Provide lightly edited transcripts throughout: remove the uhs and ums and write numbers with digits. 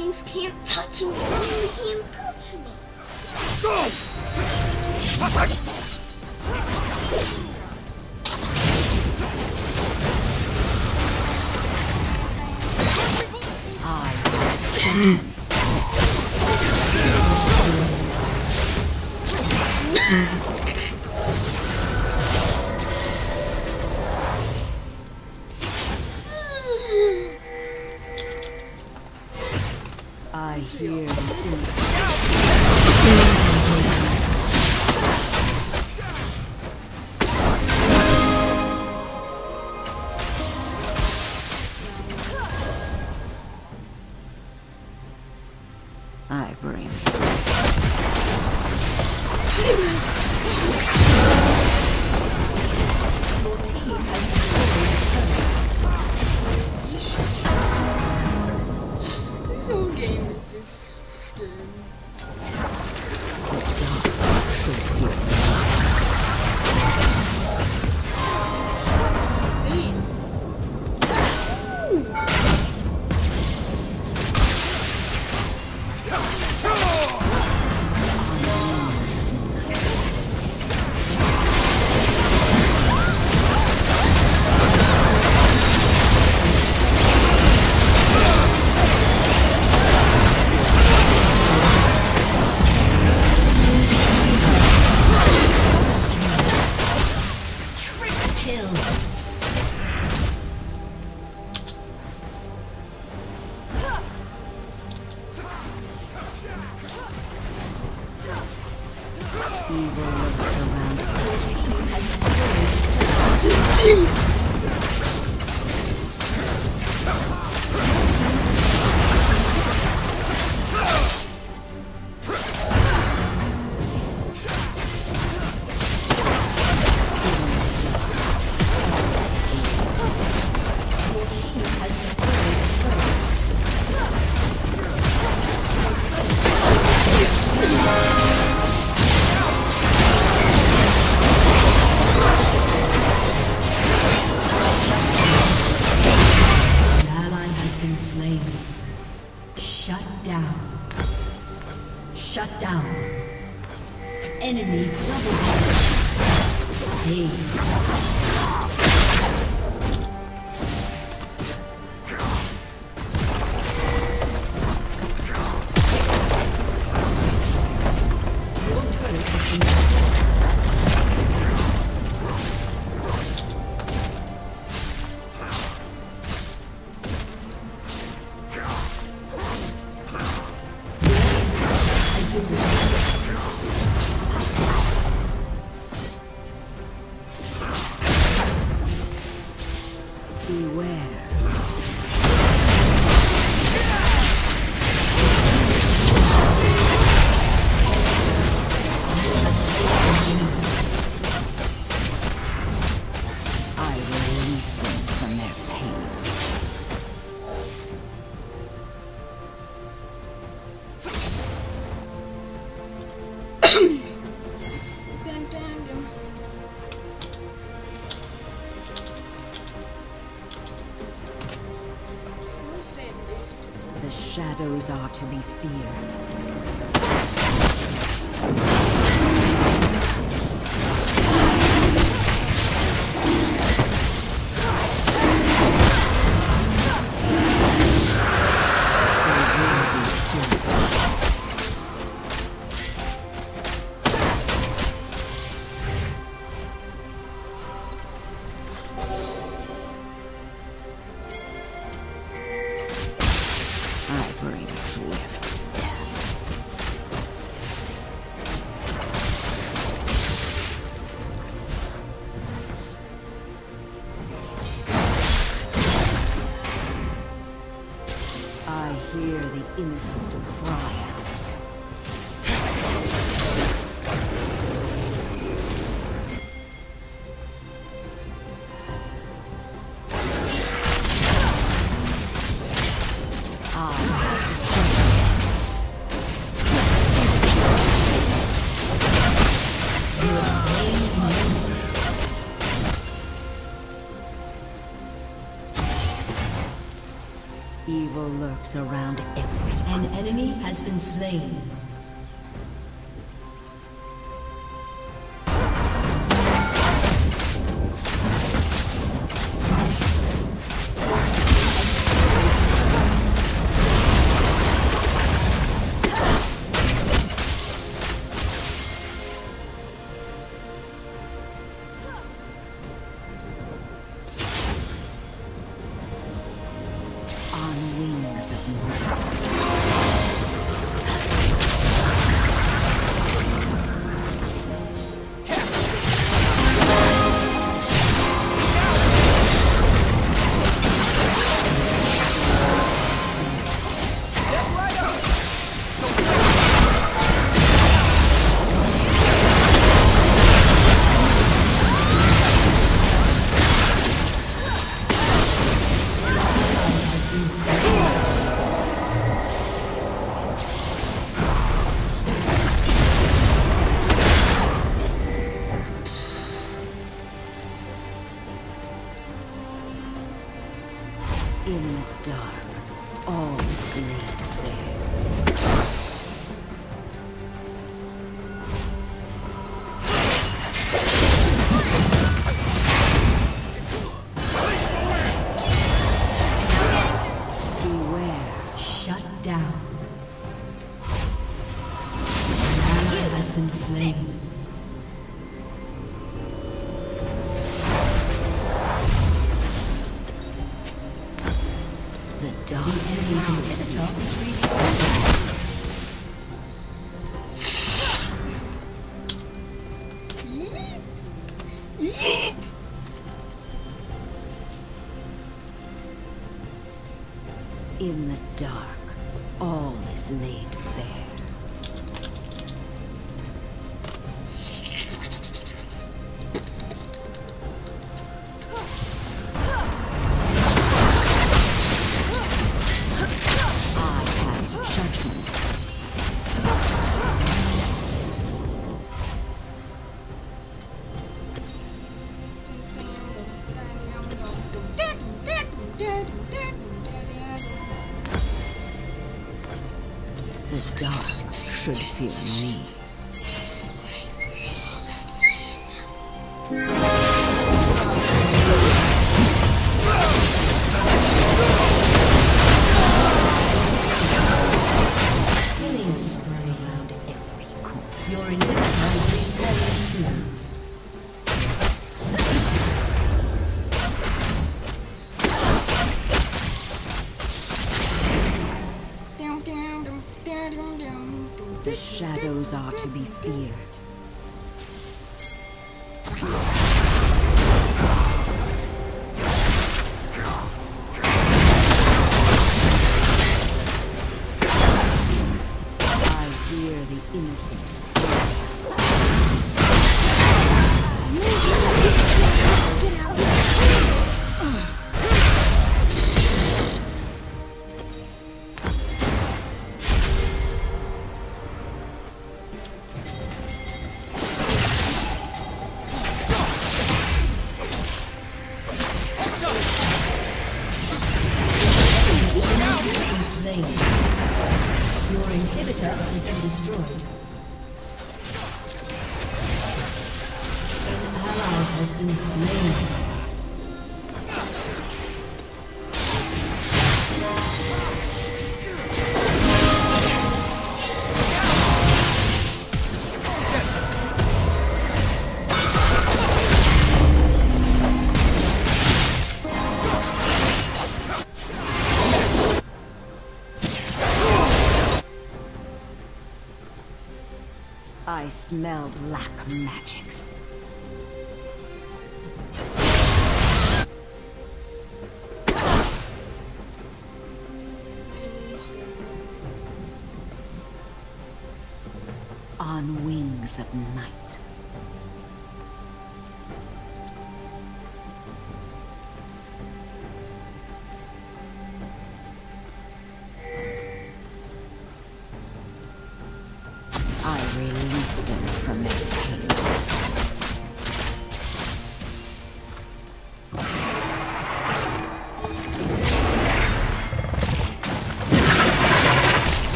things can't touch me. They can't touch me. I hear the I bring This whole game is just scary. Shut down. Enemy double kill. The shadows are to be feared. I hear the innocent cry out. Evil lurks around every An enemy has been slain. In the dark, all is laid bare. Beware. Shut down. An ally has been slain. The enemy's inhibitor is respawned. In the dark, all is laid bare. The dark should fear me. Killing spree around every corner. Your inhibitor is respawning soon. The shadows are to be feared. I hear the innocent. Your inhibitor has been destroyed. An ally has been slain. I smell black magics. On wings of night. I release them from their cage.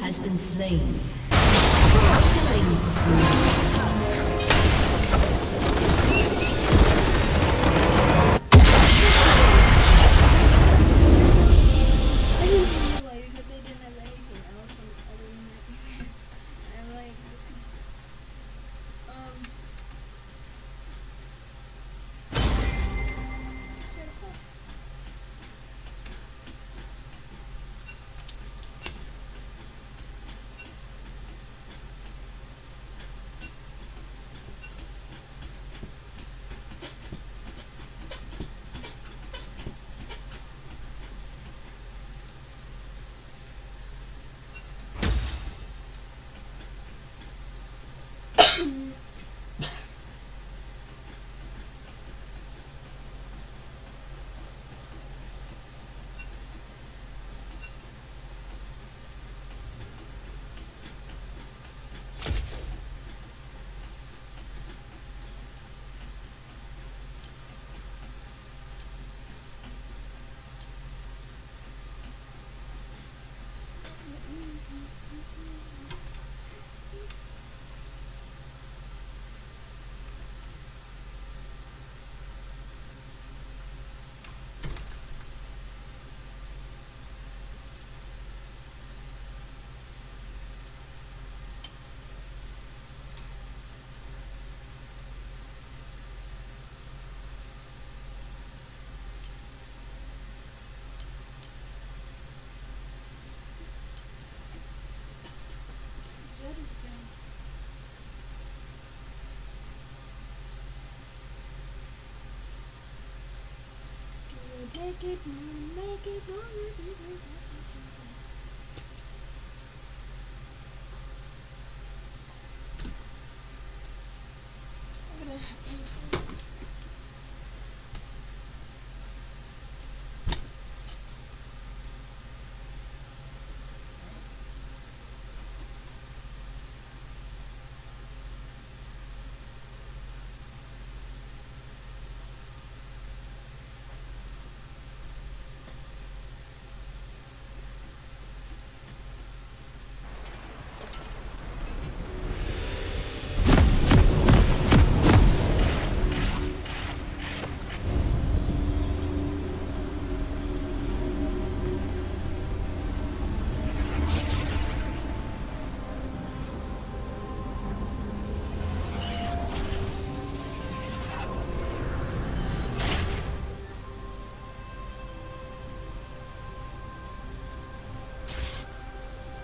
has been slain. Killing spree. Make it mine, make it mine. I'm gonna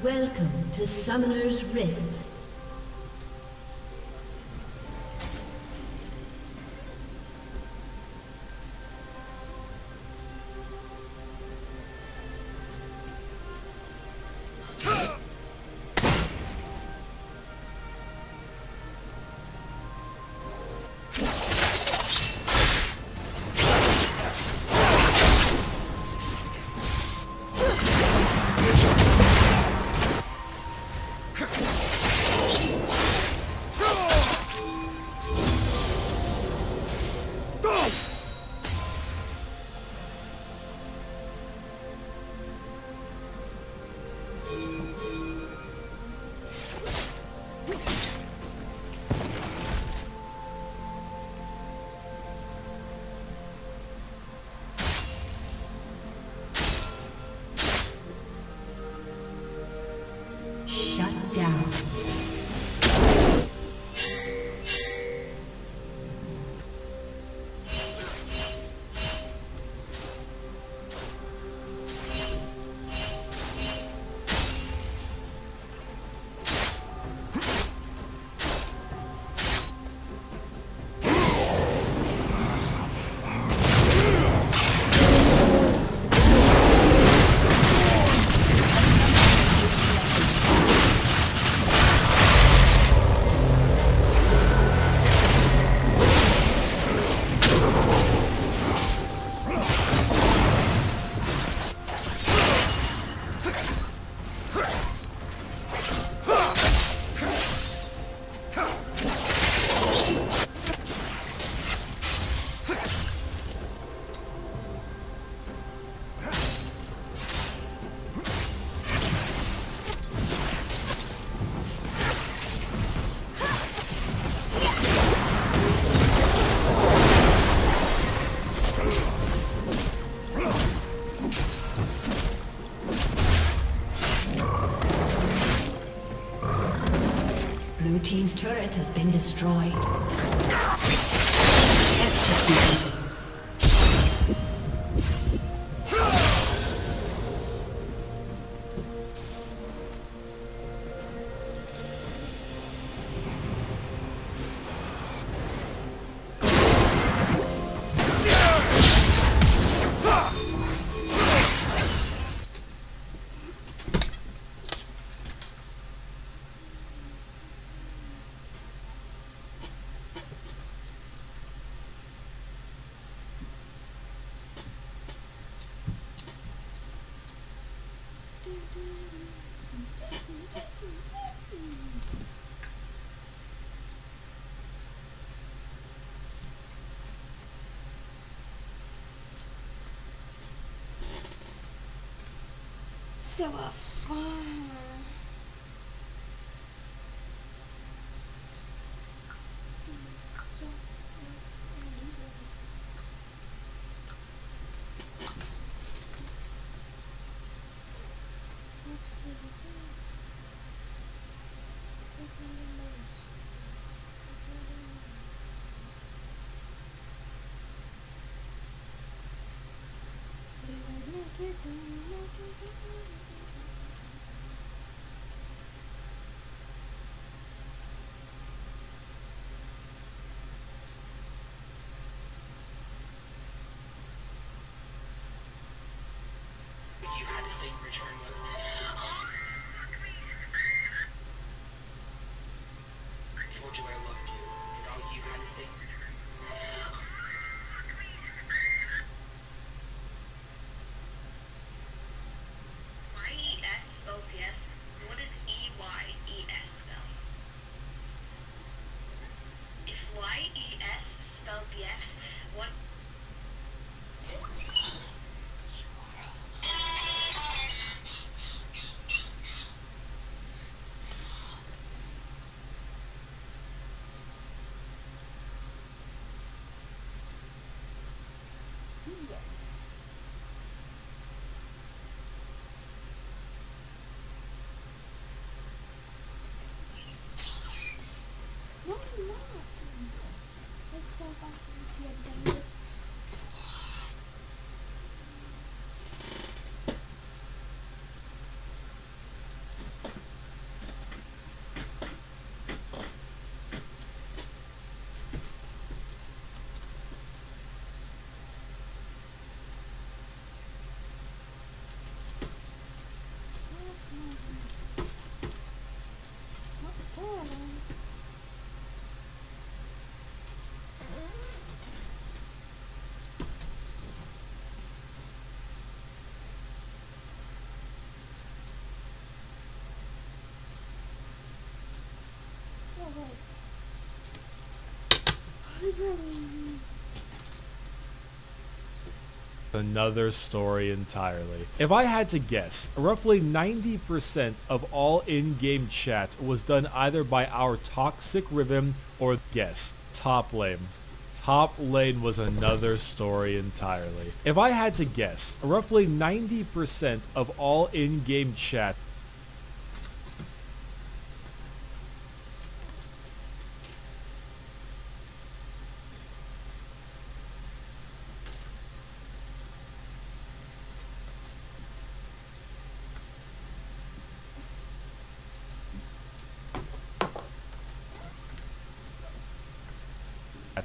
Welcome to Summoner's Rift. team's turret has been destroyed. Executed. So fun. You had to say in return was, I told you I loved you, and all you had to say in return was, Y-E-S spells yes. What does E-Y-E-S spell? If Y-E-S spells yes, what? No, I'm not. It smells like you have done this. Another story entirely. If I had to guess, roughly 90% of all in-game chat was done either by our toxic Riven or guess, top lane. Top lane was another story entirely. If I had to guess, roughly 90% of all in-game chat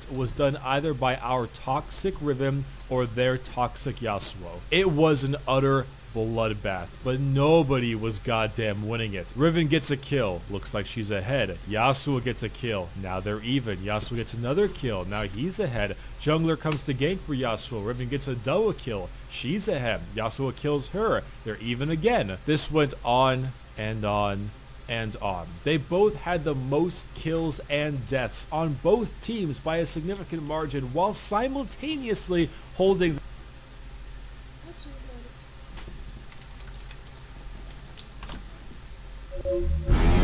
was done either by our toxic Riven or their toxic Yasuo. It was an utter bloodbath, but nobody was goddamn winning it. Riven gets a kill, looks like she's ahead. Yasuo gets a kill, now they're even. Yasuo gets another kill, now he's ahead. Jungler comes to gank for Yasuo, Riven gets a double kill, she's ahead. Yasuo kills her, they're even again. This went on and on and on. They both had the most kills and deaths on both teams by a significant margin while simultaneously holding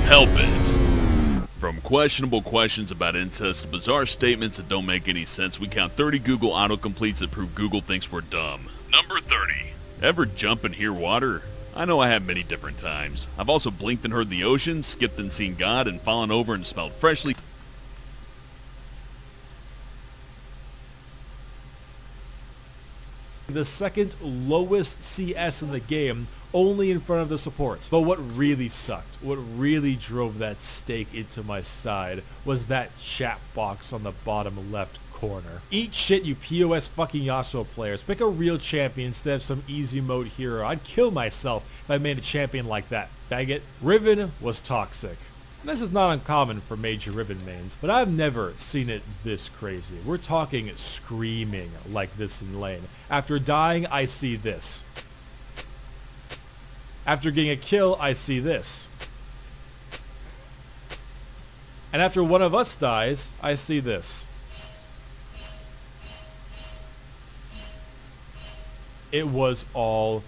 Help it! From questionable questions about incest to bizarre statements that don't make any sense, we count 30 Google autocompletes that prove Google thinks we're dumb. Number 30. Ever jump and hear water? I know I have many different times. I've also blinked and heard the ocean, skipped and seen God, and fallen over and smelled freshly the second lowest CS in the game, only in front of the support. But what really sucked, what really drove that stake into my side, was that chat box on the bottom left corner. Eat shit, you POS fucking Yasuo players. Pick a real champion instead of some easy mode hero. I'd kill myself if I made a champion like that. Bag it. Riven was toxic. This is not uncommon for major Riven mains, but I've never seen it this crazy. We're talking screaming like this in lane. After dying, I see this. After getting a kill, I see this. And after one of us dies, I see this. It was all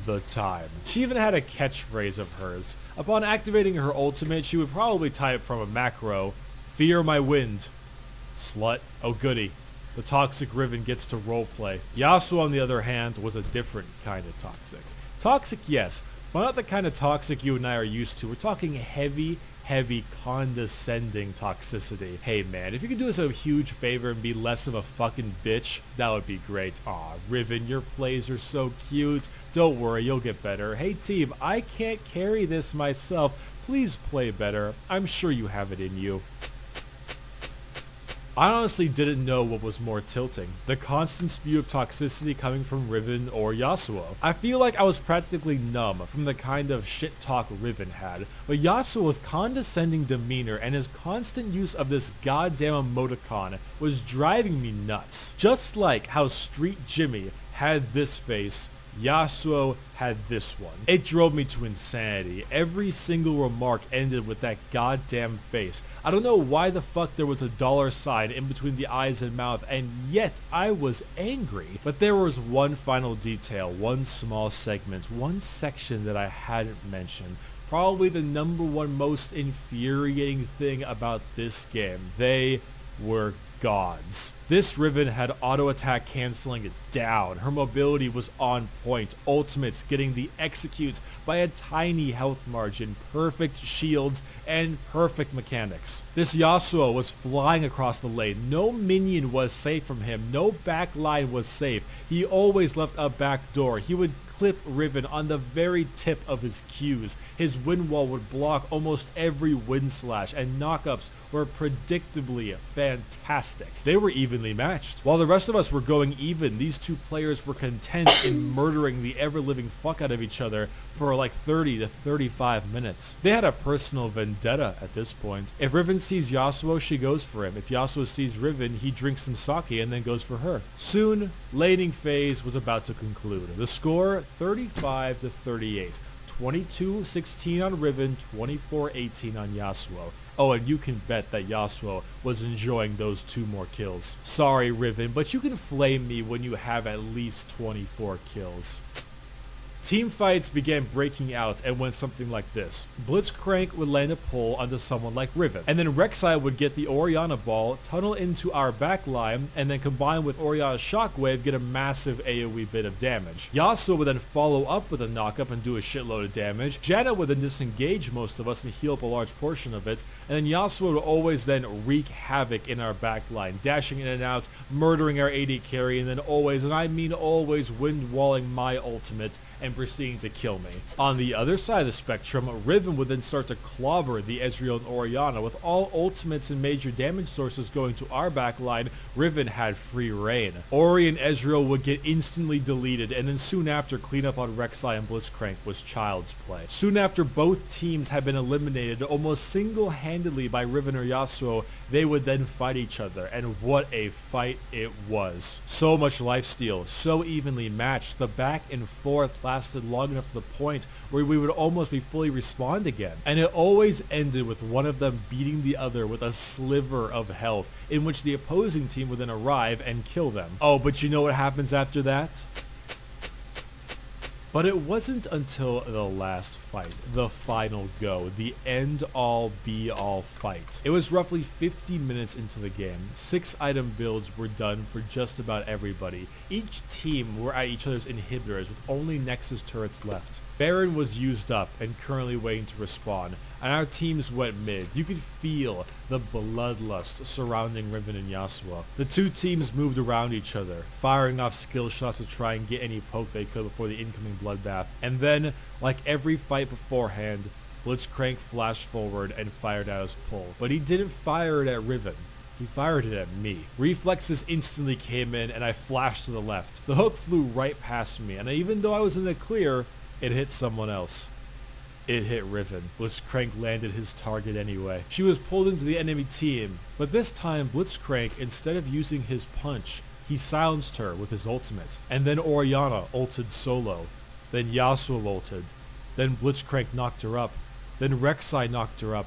the time. She even had a catchphrase of hers. Upon activating her ultimate, she would probably type from a macro, "Fear my wind. Slut. Oh goody. The toxic Riven gets to roleplay." Yasuo, on the other hand, was a different kind of toxic. Toxic, yes, but not the kind of toxic you and I are used to. We're talking heavy condescending toxicity. Hey man, if you could do us a huge favor and be less of a fucking bitch, that would be great. Aw, Riven, your plays are so cute. Don't worry, you'll get better. Hey team, I can't carry this myself. Please play better. I'm sure you have it in you. I honestly didn't know what was more tilting, the constant spew of toxicity coming from Riven or Yasuo. I feel like I was practically numb from the kind of shit talk Riven had, but Yasuo's condescending demeanor and his constant use of this goddamn emoticon was driving me nuts. Just like how Street Jimmy had this face, Yasuo had this one. It drove me to insanity. Every single remark ended with that goddamn face. I don't know why the fuck there was a $sign in between the eyes and mouth, and yet I was angry. But there was one final detail, one small segment, one section that I hadn't mentioned. Probably the #1 most infuriating thing about this game. They were gods. This Riven had auto attack canceling it down. Her mobility was on point. Ultimates getting the execute by a tiny health margin. Perfect shields and perfect mechanics. This Yasuo was flying across the lane. No minion was safe from him. No backline was safe. He always left a back door. He would clip Riven on the very tip of his Qs. His wind wall would block almost every wind slash, and knockups were predictably fantastic. They were evenly matched. While the rest of us were going even, these two players were content in murdering the ever-living fuck out of each other for like 30 to 35 minutes. They had a personal vendetta at this point. If Riven sees Yasuo, she goes for him. If Yasuo sees Riven, he drinks some sake and then goes for her. Soon, laning phase was about to conclude. The score, 35 to 38. 22-16 on Riven, 24-18 on Yasuo. Oh, and you can bet that Yasuo was enjoying those 2 more kills. Sorry, Riven, but you can flame me when you have at least 24 kills. Team fights began breaking out and went something like this. Blitzcrank would land a pull onto someone like Riven, and then Rek'Sai would get the Orianna ball, tunnel into our backline, and then combine with Orianna's shockwave, get a massive AoE bit of damage. Yasuo would then follow up with a knockup and do a shitload of damage. Janna would then disengage most of us and heal up a large portion of it, and then Yasuo would always then wreak havoc in our backline, dashing in and out, murdering our AD carry, and then always, and I mean always, wind walling my ultimate and proceeding to kill me. On the other side of the spectrum, Riven would then start to clobber the Ezreal and Orianna. With all ultimates and major damage sources going to our backline, Riven had free reign. Ori and Ezreal would get instantly deleted, and then soon after, cleanup on Rek'Sai and Blitzcrank was child's play. Soon after both teams had been eliminated almost single-handedly by Riven or Yasuo, they would then fight each other, and what a fight it was. So much lifesteal, so evenly matched, the back and forth lasted long enough to the point where we would almost be fully respawned again. And it always ended with one of them beating the other with a sliver of health, in which the opposing team would then arrive and kill them. Oh, but you know what happens after that? But it wasn't until the last fight, the final go, the end-all be-all fight. It was roughly 50 minutes into the game. 6 item builds were done for just about everybody. Each team were at each other's inhibitors with only Nexus turrets left. Baron was used up and currently waiting to respawn, and our teams went mid. You could feel the bloodlust surrounding Riven and Yasuo. The two teams moved around each other, firing off skill shots to try and get any poke they could before the incoming bloodbath. And then, like every fight beforehand, Blitzcrank flashed forward and fired out his pull. But he didn't fire it at Riven. He fired it at me. Reflexes instantly came in and I flashed to the left. The hook flew right past me, and even though I was in the clear, it hit someone else. It hit Riven. Blitzcrank landed his target anyway. She was pulled into the enemy team, but this time Blitzcrank, instead of using his punch, he silenced her with his ultimate. And then Orianna ulted solo. Then Yasuo ulted. Then Blitzcrank knocked her up. Then Rek'Sai knocked her up.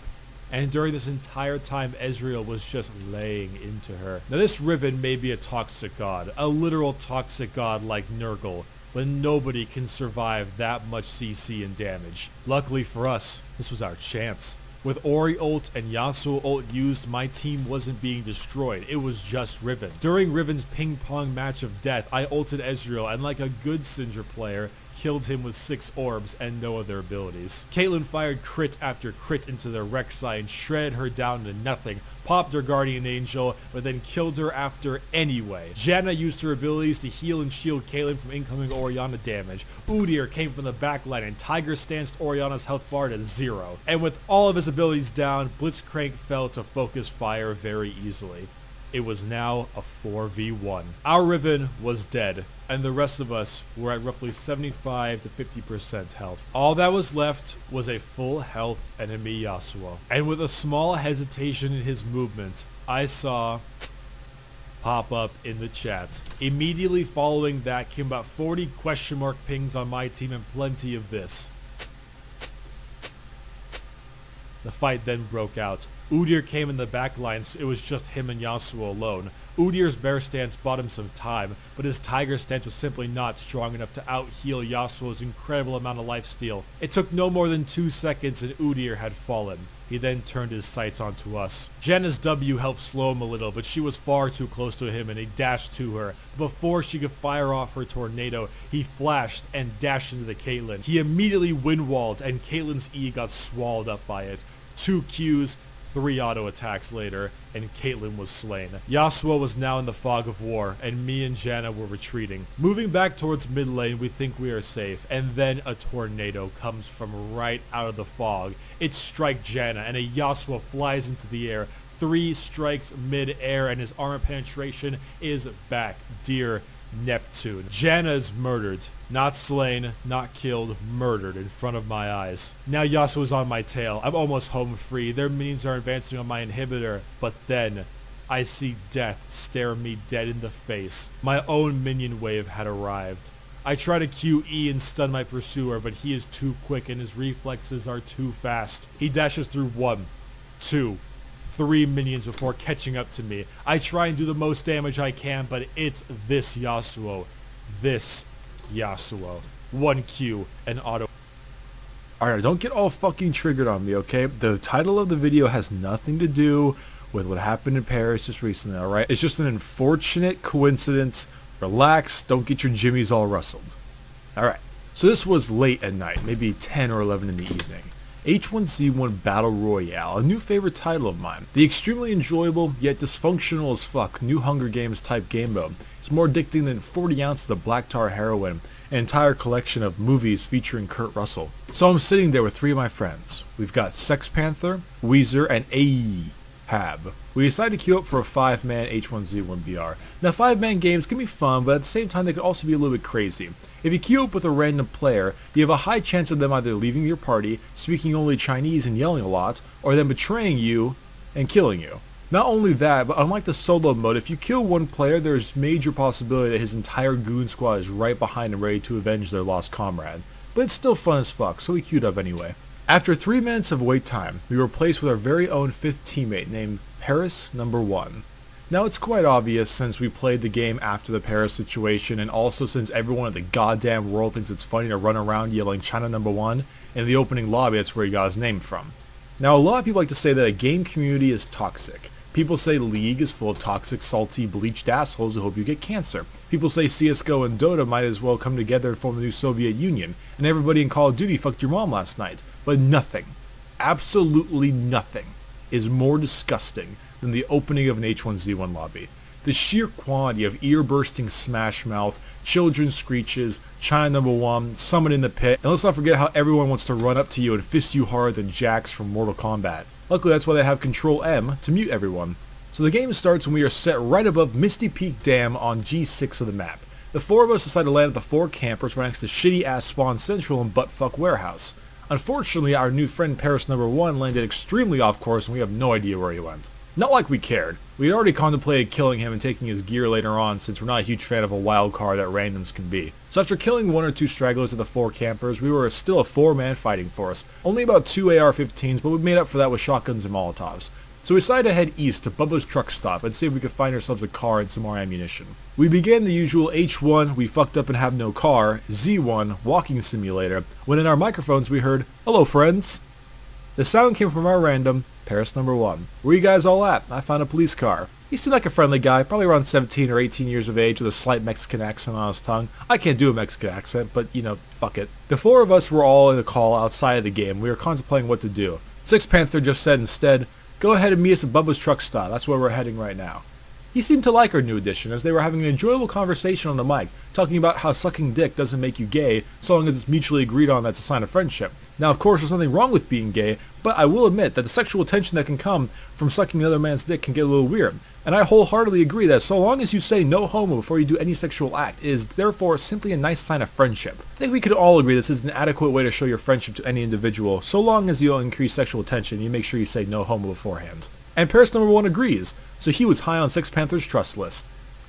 And during this entire time, Ezreal was just laying into her. Now this Riven may be a toxic god, a literal toxic god like Nurgle, but nobody can survive that much CC and damage. Luckily for us, this was our chance. With Ori ult and Yasuo ult used, my team wasn't being destroyed. It was just Riven. During Riven's ping pong match of death, I ulted Ezreal and like a good Syndra player, killed him with 6 orbs and no other abilities. Caitlyn fired crit after crit into their Rek'Sai and shredded her down to nothing, popped her Guardian Angel, but then killed her after anyway. Janna used her abilities to heal and shield Caitlyn from incoming Orianna damage. Udyr came from the backline and Tiger stanced Orianna's health bar to 0. And with all of his abilities down, Blitzcrank fell to focus fire very easily. It was now a 4v1. Our Riven was dead, and the rest of us were at roughly 75 to 50% health. All that was left was a full health enemy Yasuo. And with a small hesitation in his movement, I saw pop up in the chat. Immediately following that came about 40 question mark pings on my team and plenty of this. The fight then broke out. Udyr came in the back line, so it was just him and Yasuo alone. Udyr's bear stance bought him some time, but his tiger stance was simply not strong enough to out-heal Yasuo's incredible amount of lifesteal. It took no more than 2 seconds and Udyr had fallen. He then turned his sights onto us. Janna's W helped slow him a little, but she was far too close to him and he dashed to her. Before she could fire off her tornado, he flashed and dashed into the Caitlyn. He immediately wind-walled and Caitlyn's E got swallowed up by it. 2 Qs, 3 auto attacks later, and Caitlyn was slain. Yasuo was now in the fog of war, and me and Janna were retreating. Moving back towards mid lane, we think we are safe, and then a tornado comes from right out of the fog. It strikes Janna, and a Yasuo flies into the air. 3 strikes mid-air, and his armor penetration is back. Dear Neptune. Janna is murdered. Not slain, not killed, murdered in front of my eyes. Now Yasuo is on my tail. I'm almost home free. Their minions are advancing on my inhibitor. But then, I see death stare me dead in the face. My own minion wave had arrived. I try to QE and stun my pursuer, but he is too quick and his reflexes are too fast. He dashes through 1, 2, 3 minions before catching up to me. I try and do the most damage I can, but it's this Yasuo. This Yasuo. 1 Q and auto. Alright, don't get all fucking triggered on me, okay? The title of the video has nothing to do with what happened in Paris just recently, alright? It's just an unfortunate coincidence. Relax, don't get your jimmies all rustled. Alright, so this was late at night, maybe 10 or 11 in the evening. H1Z1 Battle Royale, a new favorite title of mine. The extremely enjoyable, yet dysfunctional as fuck, new Hunger Games type game mode. It's more addicting than 40 ounces of black tar heroin, an entire collection of movies featuring Kurt Russell. So I'm sitting there with 3 of my friends. We've got Sex Panther, Weezer, and Ahab. We decided to queue up for a 5-man H1Z1 BR. Now 5-man games can be fun, but at the same time they can also be a little bit crazy. If you queue up with a random player, you have a high chance of them either leaving your party, speaking only Chinese and yelling a lot, or them betraying you and killing you. Not only that, but unlike the solo mode, if you kill one player, there's major possibility that his entire goon squad is right behind him ready to avenge their lost comrade. But it's still fun as fuck, so we queued up anyway. After 3 minutes of wait time, we were placed with our very own 5th teammate named Paris #1. Now it's quite obvious since we played the game after the Paris situation, and also since everyone in the goddamn world thinks it's funny to run around yelling China #1 in the opening lobby. That's where he got his name from. Now a lot of people like to say that a game community is toxic. People say League is full of toxic, salty, bleached assholes who hope you get cancer. People say CSGO and Dota might as well come together and form the new Soviet Union, and everybody in Call of Duty fucked your mom last night. But nothing, absolutely nothing, is more disgusting than the opening of an H1Z1 lobby. The sheer quantity of ear-bursting smash mouth, children's screeches, China #1, summon in the pit, and let's not forget how everyone wants to run up to you and fist you harder than Jax from Mortal Kombat. Luckily that's why they have Control M to mute everyone. So the game starts when we are set right above Misty Peak Dam on G6 of the map. The four of us decide to land at the four campers right next to shitty ass Spawn Central and Buttfuck Warehouse. Unfortunately our new friend Paris #1 landed extremely off course and we have no idea where he went. Not like we cared. We had already contemplated killing him and taking his gear later on since we're not a huge fan of a wild card that randoms can be. So after killing one or two stragglers of the four campers, we were still a four-man fighting force. Only about 2 AR-15s, but we made up for that with shotguns and Molotovs. So we decided to head east to Bubba's truck stop and see if we could find ourselves a car and some more ammunition. We began the usual H1, we fucked up and have no car, Z1, walking simulator, when in our microphones we heard, "Hello friends." The sound came from our random, Paris #1. Where you guys all at? I found a police car. He seemed like a friendly guy, probably around 17 or 18 years of age with a slight Mexican accent on his tongue. I can't do a Mexican accent, but you know, fuck it. The four of us were all in a call outside of the game. We were contemplating what to do. Six Panther just said instead, "Go ahead and meet us at Bubba's truck stop. That's where we're heading right now." He seemed to like our new addition as they were having an enjoyable conversation on the mic, talking about how sucking dick doesn't make you gay so long as it's mutually agreed on that's a sign of friendship. Now of course there's nothing wrong with being gay, but I will admit that the sexual tension that can come from sucking another man's dick can get a little weird. And I wholeheartedly agree that so long as you say no homo before you do any sexual act, it is therefore simply a nice sign of friendship. I think we could all agree this is an adequate way to show your friendship to any individual, so long as you don't increase sexual tension, you make sure you say no homo beforehand. And Paris #1 agrees, so he was high on Six Panther's trust list.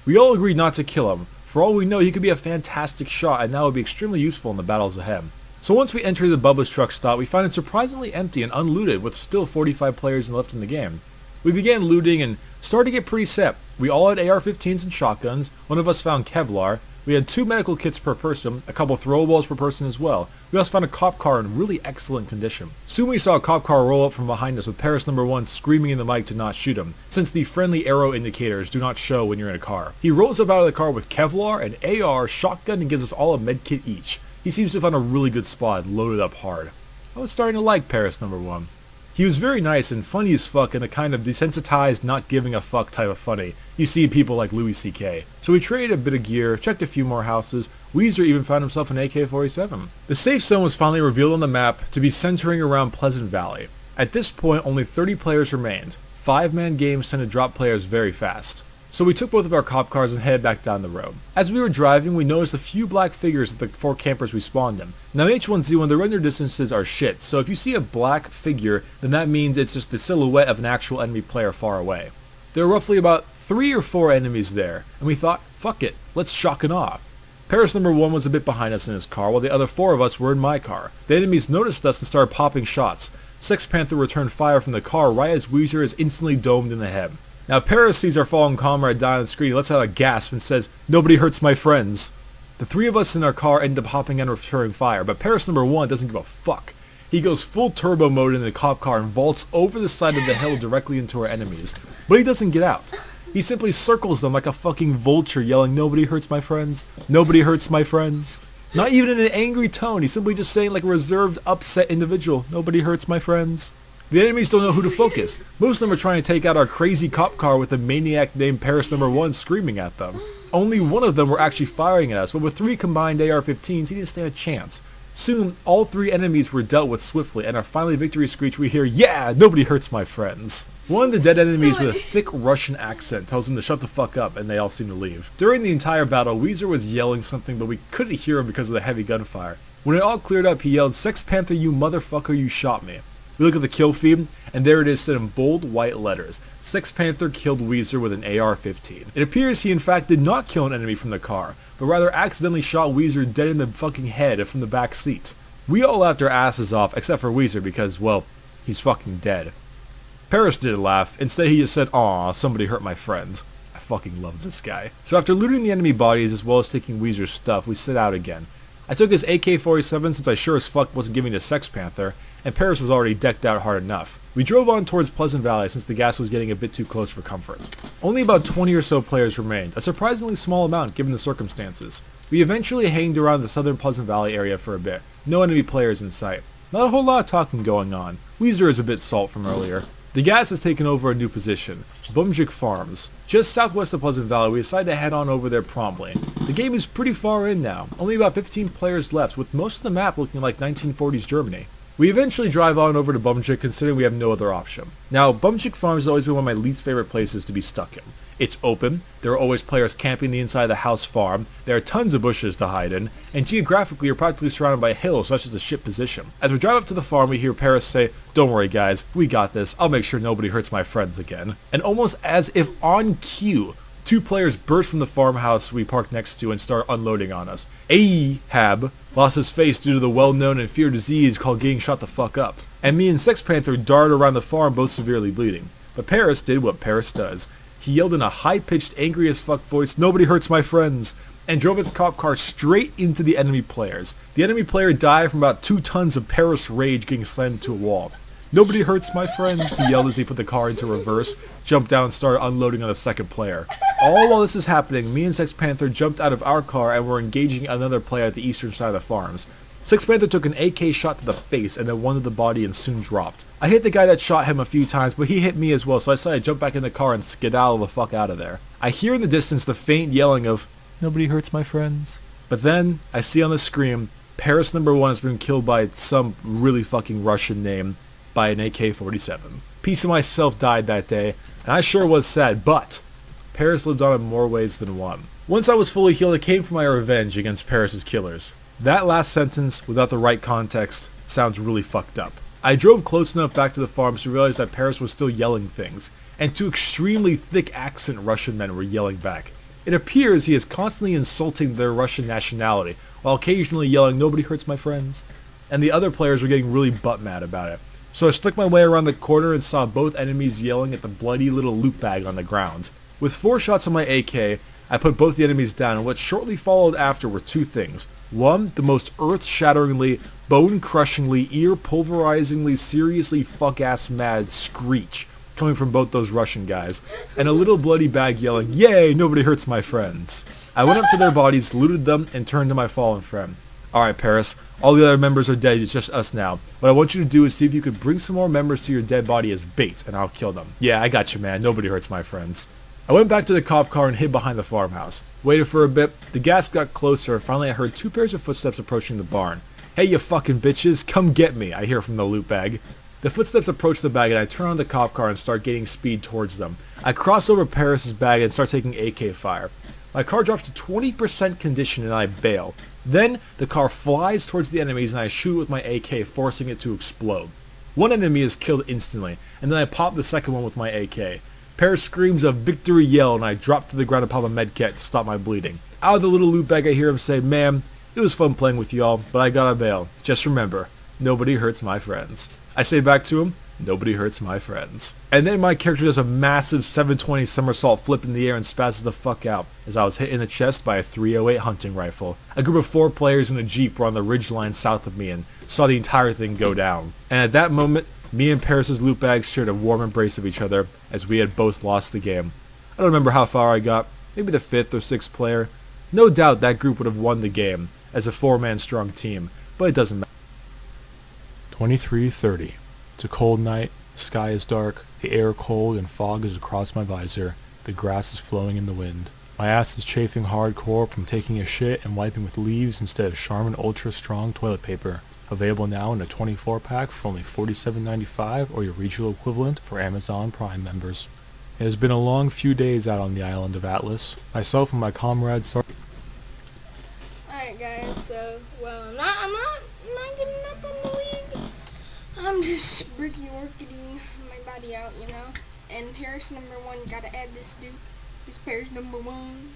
We all agreed not to kill him. For all we know, he could be a fantastic shot and that would be extremely useful in the battles ahead. So once we enter the Bubba's truck stop, we find it surprisingly empty and unlooted with still 45 players left in the game. We began looting and started to get pretty set. We all had AR-15s and shotguns, one of us found Kevlar, we had 2 medical kits per person, a couple throwables per person as well. We also found a cop car in really excellent condition. Soon we saw a cop car roll up from behind us with Paris #1 screaming in the mic to not shoot him, since the friendly arrow indicators do not show when you're in a car. He rolls up out of the car with Kevlar, an AR, shotgun, and gives us all a med kit each. He seems to have found a really good spot and loaded up hard. I was starting to like Paris #1. He was very nice and funny as fuck in a kind of desensitized, not giving a fuck type of funny you see in people like Louis C.K. So we traded a bit of gear, checked a few more houses. Weezer even found himself an AK-47. The safe zone was finally revealed on the map to be centering around Pleasant Valley. At this point, only 30 players remained. 5-man games tend to drop players very fast. So we took both of our cop cars and headed back down the road. As we were driving, we noticed a few black figures at the 4 campers we spawned in. Now in H1Z1, the render distances are shit, so if you see a black figure, then that means it's just the silhouette of an actual enemy player far away. There were roughly about 3 or 4 enemies there, and we thought, fuck it, let's shock and awe. Paris #1 was a bit behind us in his car, while the other 4 of us were in my car. The enemies noticed us and started popping shots. Six Panther returned fire from the car right as Weezer is instantly domed in the head. Now Paris sees our fallen comrade die on the screen, lets out a gasp and says, "Nobody hurts my friends." The 3 of us in our car end up hopping and returning fire, but Paris #1 doesn't give a fuck. He goes full turbo mode in the cop car and vaults over the side of the hill directly into our enemies. But he doesn't get out. He simply circles them like a fucking vulture yelling, "Nobody hurts my friends. Nobody hurts my friends." Not even in an angry tone, he's simply just saying like a reserved, upset individual, "Nobody hurts my friends." The enemies don't know who to focus. Most of them are trying to take out our crazy cop car with a maniac named Paris #1 screaming at them. Only one of them were actually firing at us, but with 3 combined AR-15s, he didn't stand a chance. Soon, all 3 enemies were dealt with swiftly, and our finally victory screech we hear, "Yeah, nobody hurts my friends." One of the dead enemies with a thick Russian accent tells him to shut the fuck up, and they all seem to leave. During the entire battle, Weezer was yelling something, but we couldn't hear him because of the heavy gunfire. When it all cleared up, he yelled, "Sex Panther, you motherfucker, you shot me." We look at the kill feed, and there it is said in bold white letters. Sex Panther killed Weezer with an AR-15. It appears he in fact did not kill an enemy from the car, but rather accidentally shot Weezer dead in the fucking head from the back seat. We all laughed our asses off, except for Weezer because, well, he's fucking dead. Paris didn't laugh. Instead he just said, "Aw, somebody hurt my friend." fucking love this guy. So after looting the enemy bodies as well as taking Weezer's stuff, we set out again. I took his AK-47 since I sure as fuck wasn't giving it to Sex Panther, and Paris was already decked out hard enough. We drove on towards Pleasant Valley since the gas was getting a bit too close for comfort. Only about 20 or so players remained, a surprisingly small amount given the circumstances. We eventually hanged around the southern Pleasant Valley area for a bit, no enemy players in sight. Not a whole lot of talking going on. Weezer is a bit salt from earlier. The gas has taken over a new position, Bumjik Farms. Just southwest of Pleasant Valley, we decided to head on over there promptly. The game is pretty far in now, only about 15 players left, with most of the map looking like 1940s Germany. We eventually drive on over to Bumjik considering we have no other option. Now, Bumjik Farms has always been one of my least favorite places to be stuck in. It's open, there are always players camping the inside of the house farm, there are tons of bushes to hide in, and geographically you're practically surrounded by hills such as the ship position. As we drive up to the farm we hear Paris say, "Don't worry guys, we got this, I'll make sure nobody hurts my friends again." And almost as if on cue, two players burst from the farmhouse we parked next to and start unloading on us. Ahab lost his face due to the well-known and feared disease called getting shot the fuck up. And me and Sex Panther darted around the farm both severely bleeding. But Paris did what Paris does. He yelled in a high-pitched, angry as fuck voice, "Nobody hurts my friends," and drove his cop car straight into the enemy players. The enemy player died from about 2 tons of Paris rage getting slammed into a wall. "Nobody hurts my friends," he yelled as he put the car into reverse, jumped down and started unloading on the second player. All while this is happening, me and Sex Panther jumped out of our car and were engaging another player at the eastern side of the farms. Sex Panther took an AK shot to the face and then one to the body and soon dropped. I hit the guy that shot him a few times, but he hit me as well, so I decided to jump back in the car and skedaddle the fuck out of there. I hear in the distance the faint yelling of, "Nobody hurts my friends." But then, I see on the screen, Paris number 1 has been killed by some really fucking Russian name by an AK-47. Piece of myself died that day, and I sure was sad, but Paris lived on in more ways than one. Once I was fully healed, it came for my revenge against Paris's killers. That last sentence, without the right context, sounds really fucked up. I drove close enough back to the farms to realize that Paris was still yelling things, and 2 extremely thick accent Russian men were yelling back. It appears he is constantly insulting their Russian nationality, while occasionally yelling, "Nobody hurts my friends," and the other players were getting really butt mad about it. So I stuck my way around the corner and saw both enemies yelling at the bloody little loot bag on the ground. With 4 shots on my AK, I put both the enemies down, and what shortly followed after were 2 things. One, the most earth-shatteringly, bone-crushingly, ear-pulverizingly, seriously fuck-ass mad screech coming from both those Russian guys, and a little bloody bag yelling, "Yay, nobody hurts my friends." I went up to their bodies, looted them, and turned to my fallen friend. "Alright, Paris, all the other members are dead, it's just us now. What I want you to do is see if you could bring some more members to your dead body as bait, and I'll kill them." "Yeah, I got you, man, nobody hurts my friends." I went back to the cop car and hid behind the farmhouse. Waited for a bit, the gas got closer, and finally I heard 2 pairs of footsteps approaching the barn. "Hey you fucking bitches, come get me," I hear from the loot bag. The footsteps approach the bag and I turn on the cop car and start gaining speed towards them. I cross over Paris's bag and start taking AK fire. My car drops to 20% condition and I bail. Then the car flies towards the enemies and I shoot with my AK, forcing it to explode. One enemy is killed instantly, and then I pop the second one with my AK. Paris screams a victory yell and I drop to the ground and pop a medkit to stop my bleeding. Out of the little loot bag I hear him say, "Ma'am, it was fun playing with y'all, but I gotta bail. Just remember, nobody hurts my friends." I say back to him, "Nobody hurts my friends." And then my character does a massive 720 somersault flip in the air and spazzes the fuck out as I was hit in the chest by a 308 hunting rifle. A group of 4 players in a jeep were on the ridgeline south of me and saw the entire thing go down. And at that moment, me and Paris's loot bags shared a warm embrace of each other as we had both lost the game. I don't remember how far I got, maybe the 5th or 6th player. No doubt that group would have won the game as a 4-man strong team, but it doesn't matter. 23:30. It's a cold night, the sky is dark, the air cold and fog is across my visor, the grass is flowing in the wind. My ass is chafing hardcore from taking a shit and wiping with leaves instead of Charmin Ultra Strong toilet paper. Available now in a 24-pack for only $47.95 or your regional equivalent for Amazon Prime members. It has been a long few days out on the island of Atlas. Myself and my comrades are... Alright guys, so, well, I'm not getting up on the league. I'm just bricky working my body out, you know. And Paris number 1, gotta add this dude. This Paris number 1.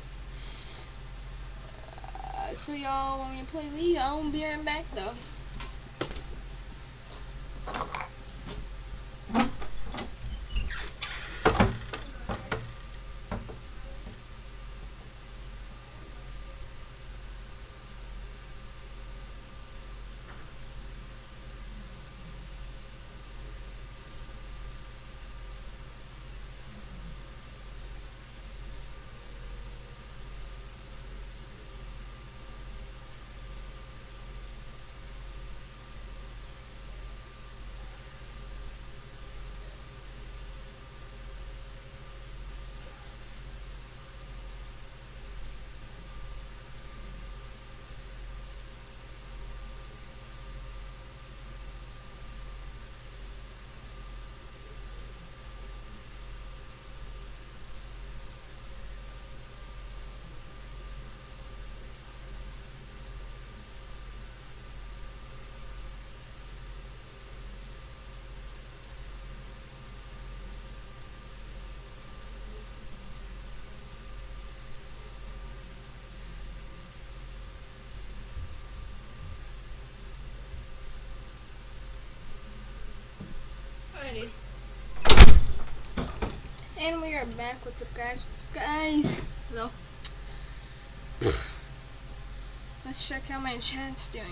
So y'all want me to play league? I won't be right back though. And we are back. What's up, guys? What's up, guys? Hello. Let's check how my chat's doing.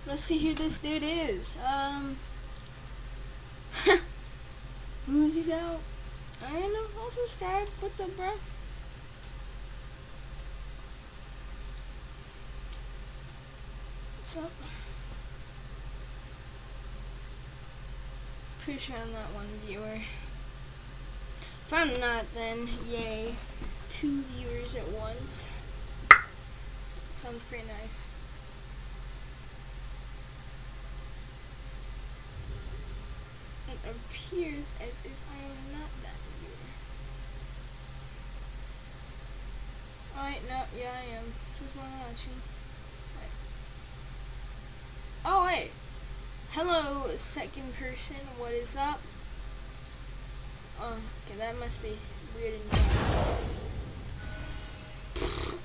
Let's see who this dude is. Who's he out? I don't know. I'll subscribe. What's up, bro? What's up? Pretty sure I'm not one viewer. If I'm not, then yay. 2 viewers at once. Sounds pretty nice. It appears as if I am not that viewer. Alright, no, yeah I am. Just not watching. Wait. Oh wait. Hello, second person, what is up? Oh, okay, that must be weird and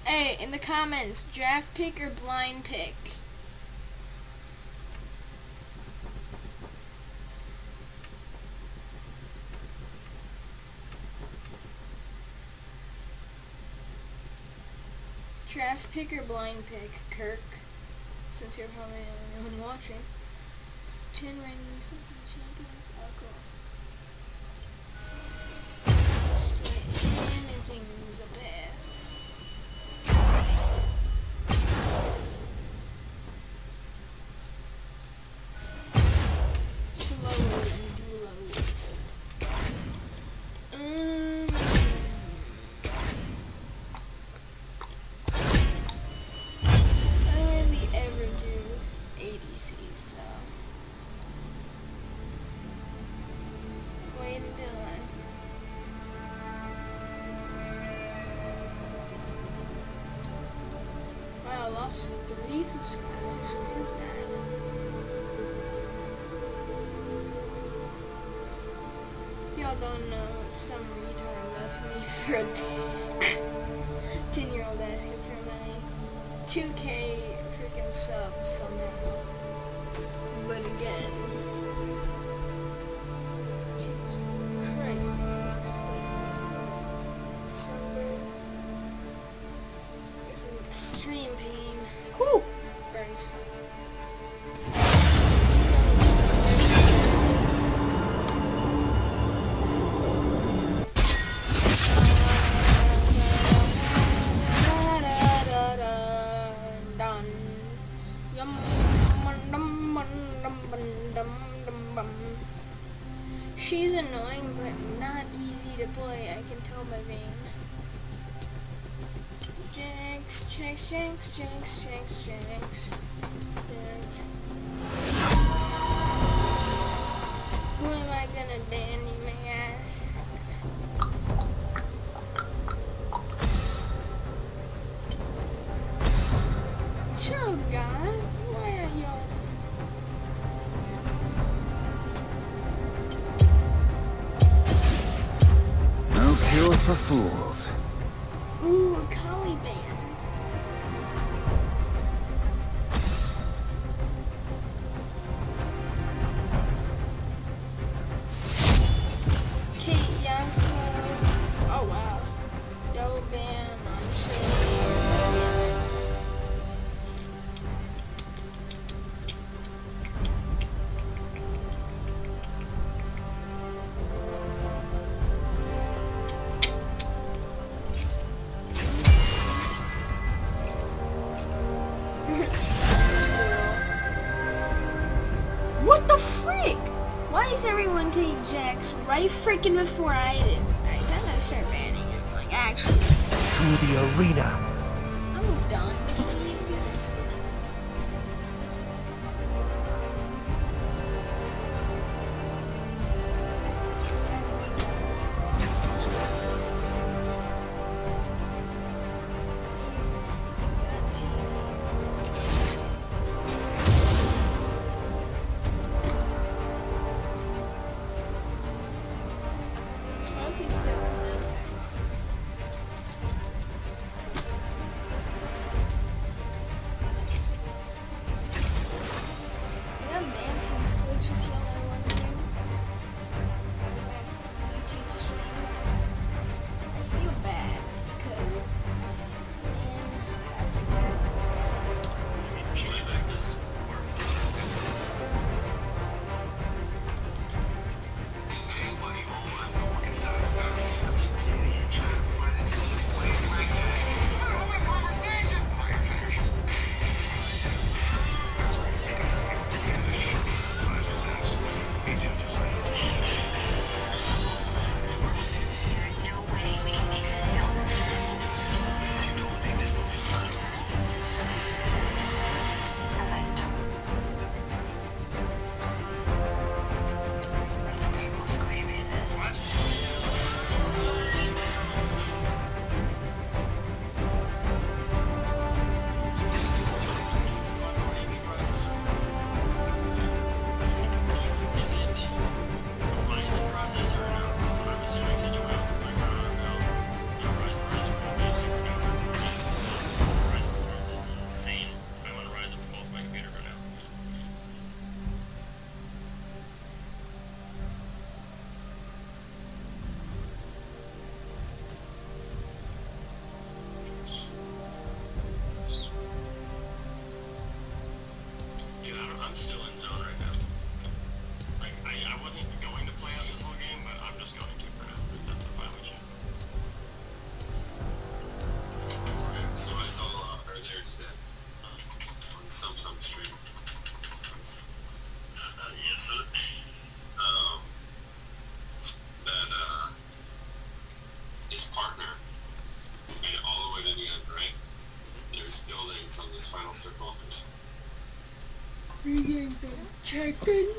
Hey, in the comments, draft pick or blind pick? Draft pick or blind pick, Kirk? Since you're probably the only one watching. 10 rings, champions, cool. Straight anything's a path. Slow and low. Wow, I lost 3 subscribers. Feels bad. If y'all don't know, some retard left me for a 10-year-old asking for my 2K freaking subs somehow. But again, Jesus Christ, my skin is sunburned. It's an extreme pain. Whoo! Burns. She's annoying, but not easy to play. I can tell by Vane. Jinx, jinx, jinx, jinx, jinx, jinx. Jinx. Who am I gonna ban, you may ask? So guys, why are y'all? No cure for fools. Ooh, a collie ban. Okay, yeah, so... Oh, wow. Double ban on Yes. What the frick? Why is everyone taking Jax right freaking before I did? I gotta start banning him, like actually. To the arena. I'm done. I'm still in zone right now. Like, I wasn't going to play out this whole game, but I'm just going to for now. That's a fine with you. So I saw earlier today on some stream. Yes, that his partner made it all the way to the end, right? There's buildings on this final circle. Free games that checking.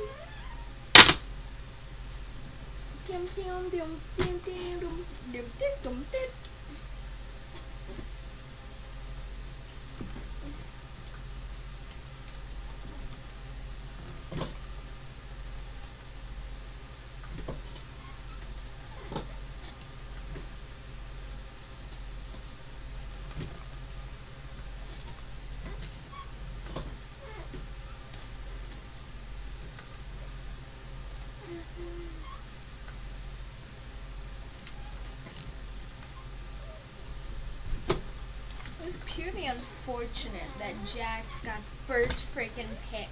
It was purely unfortunate that Jax got first freaking pick.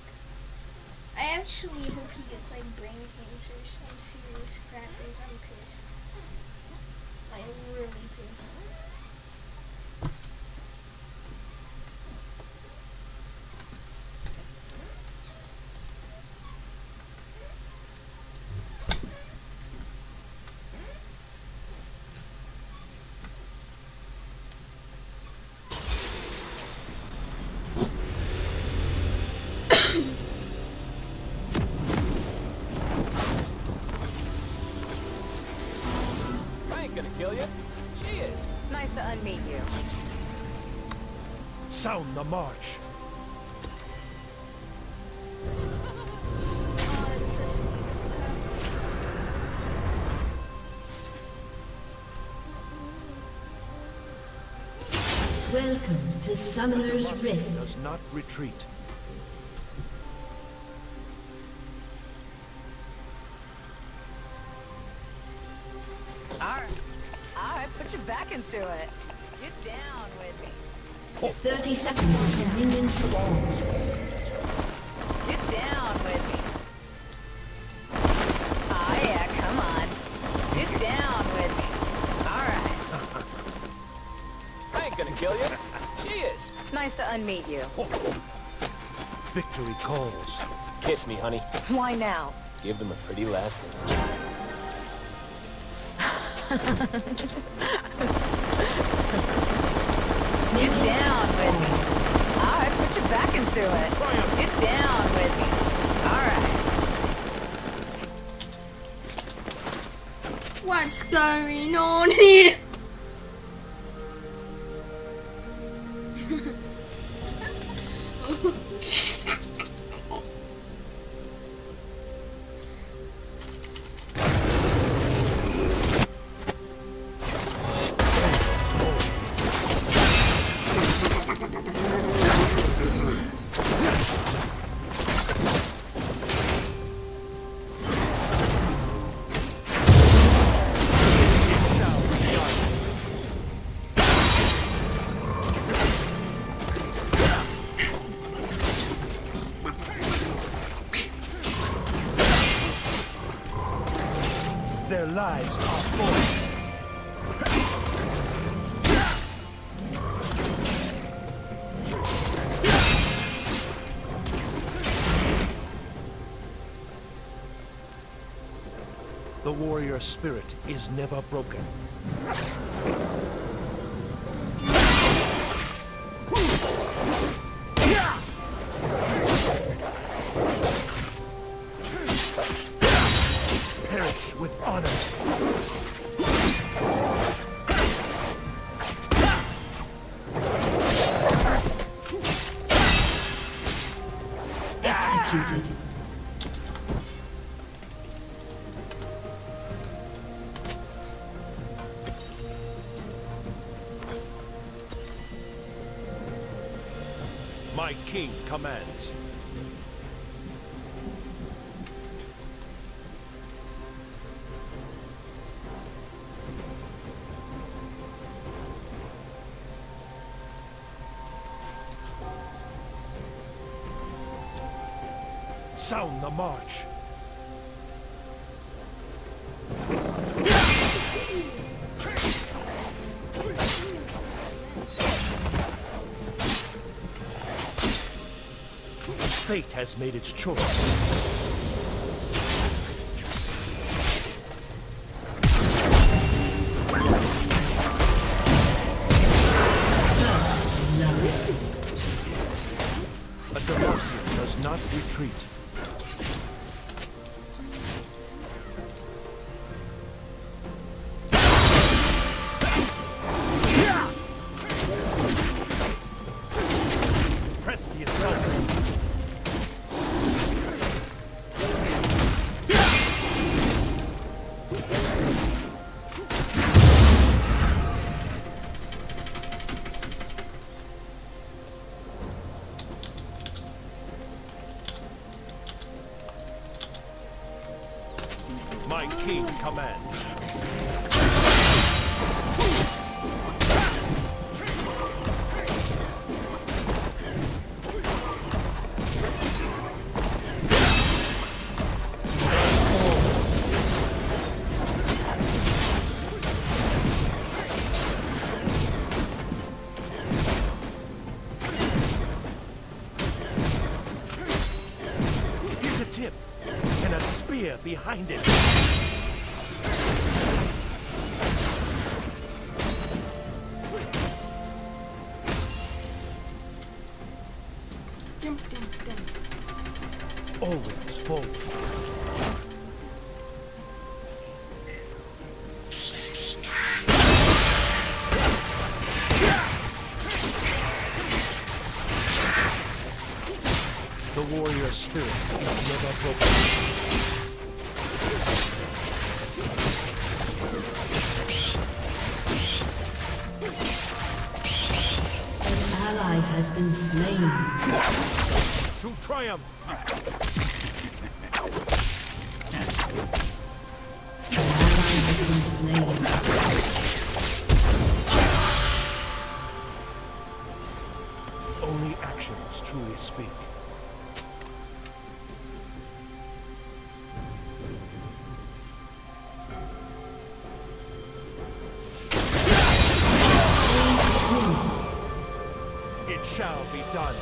I actually hope he gets like brain cancer or some serious crap because I'm pissed. I'm really pissed. Gonna kill you? She is. Nice to unmeet you. Sound the march. Oh, it's such a beautiful cup. Welcome to Summoner's Rift. Does not retreat. Alright, put your back into it. Get down with me. 30 seconds until minions spawn. Get down with me. Oh yeah, come on. Get down with me. Alright. I ain't gonna kill you. She is. Nice to unmeet you. Victory calls. Kiss me, honey. Why now? Give them a pretty last image. Get down with me. Alright, put your back into it. Get down with me. Alright. What's going on here? Their lives are forced. The warrior spirit is never broken. Perish with honor. Executed. My king commands. Sound the march. Fate has made its choice. A Demacian does not retreat. Press the assault. My king commands. Here's a tip and a spear behind it. Dum, dum, dum. Always bold. The warrior spirit is never broken. An ally has been slain. To triumph! An ally has been slain. Only actions truly speak. It shall be done.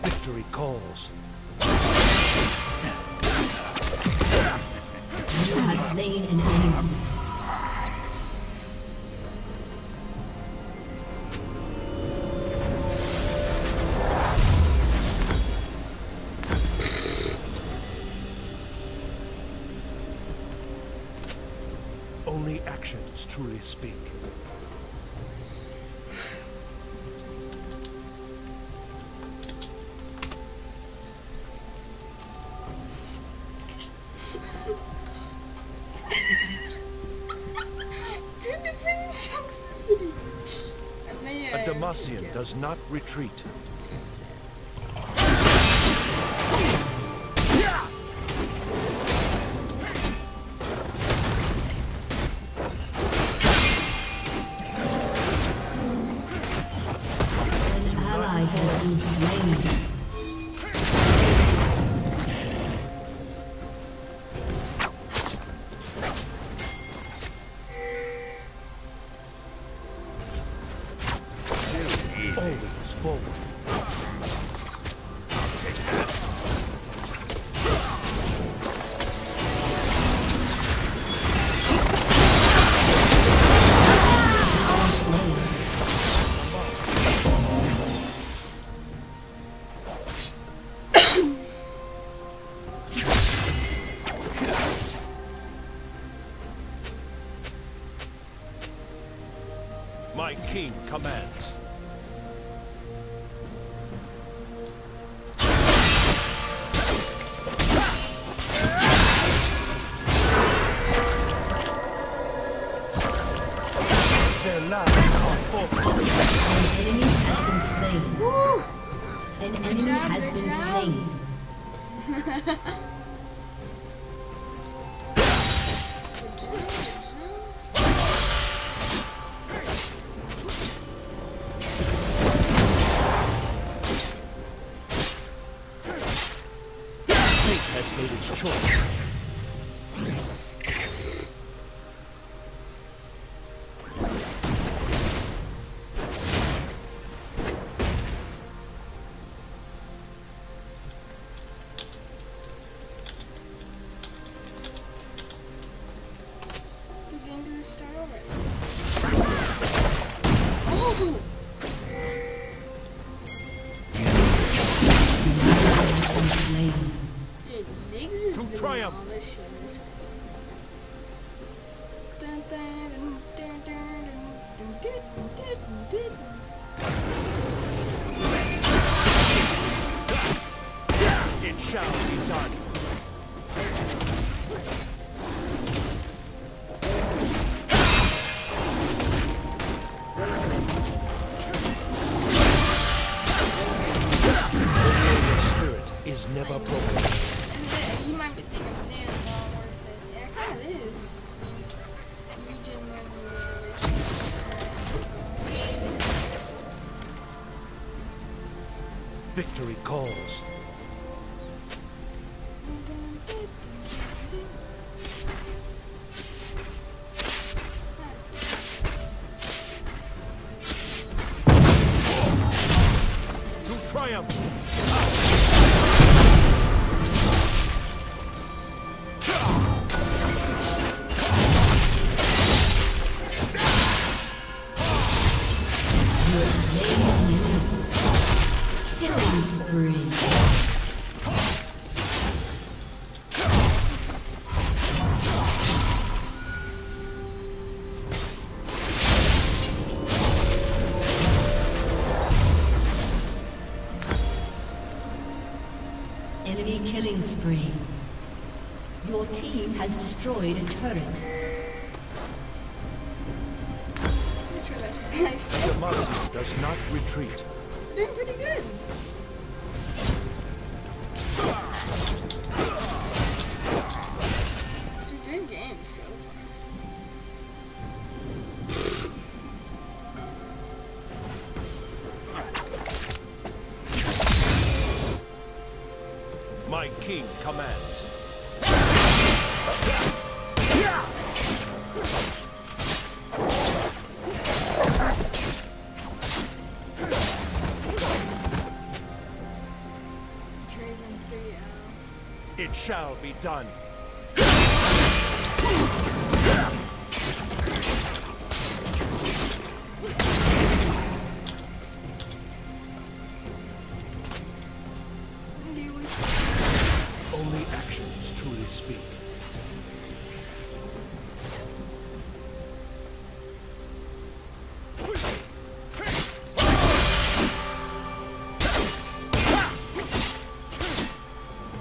Victory calls. You have slain an enemy. Only actions truly speak. Two different toxicity. A Demacian does not retreat. An ally has been slain. Always forward. My king commands. Their lives are forfeit. An enemy has been slain. Woo! An enemy has been slain. Fate has made its choice. The game didn't start already. Oh! Slain. Dude, Ziggs is To doing triumph. all this shit in this game. Dun, dun, dun, dun, dun, dun, dun, dun, dun, dun. It shall be done. The spirit is never broken. And you might be thinking, man, it's not worth it. Yeah, it kind of is. I mean, region Victory calls. To triumph. Killing spree. Enemy killing spree. Your team has destroyed a turret. Nice. Demacia does not retreat. Doing pretty good. It's a good game so My king commands. Draven 3 It shall be done. Only actions truly speak.